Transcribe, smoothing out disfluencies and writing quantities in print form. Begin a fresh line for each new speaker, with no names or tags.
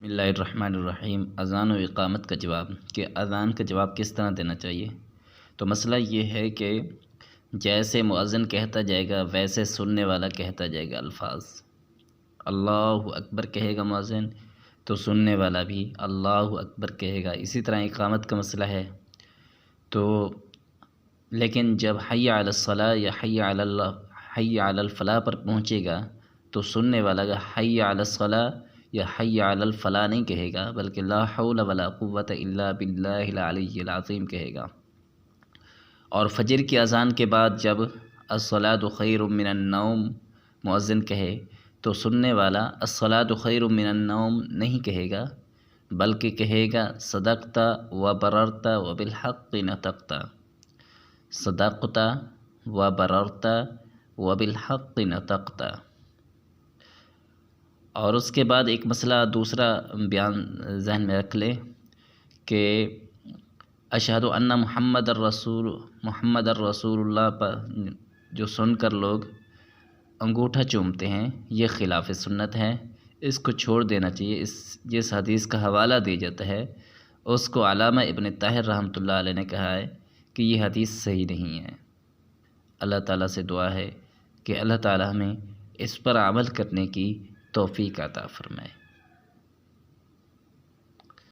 بسم اللہ الرحمن الرحیم۔ اذان و اقامت کا جواب کہ اذان کا جواب کس طرح دینا چاہیے۔ تو مسئلہ یہ ہے کہ جیسے مؤذن کہتا جائے گا ویسے سننے والا کہتا جائے گا الفاظ۔ اللہ اکبر کہے گا مؤذن تو سننے والا بھی اللہ اکبر کہے گا۔ اسی طرح اقامت کا مسئلہ ہے تو لیکن جب حی علی الصلاۃ یا حی علی الفلاح پر پہنچے گا تو سننے والا حی علی الصلاۃ یا حی علی الفلاح نہیں کہے گا بلکہ لا حول ولا قوت الا باللہ العلی العظیم کہے گا۔ اور فجر کی اذان کے بعد جب الصلاۃ خیر من النوم مؤذن کہے تو سننے والا الصلاۃ خیر من النوم نہیں کہے گا بلکہ کہے گا صدقت و بررت و بالحق نطقت، صدقت و بررت و بالحق نطقت۔ اور اس کے بعد ایک مسئلہ دوسرا بیان ذہن میں رکھ لیں کہ اشہد ان محمد الرسول اللہ پر جو سن کر لوگ انگوٹھا چومتے ہیں یہ خلاف سنت ہے، اس کو چھوڑ دینا چاہیے۔ جس حدیث کا حوالہ دیا جاتا ہے اس کو علامہ ابن طاہر رحمۃ اللہ علیہ نے کہا ہے کہ یہ حدیث صحیح نہیں ہے۔ اللہ تعالیٰ سے دعا ہے کہ اللہ تعالیٰ ہمیں اس پر عمل کرنے کی توفیق عطا فرمائے۔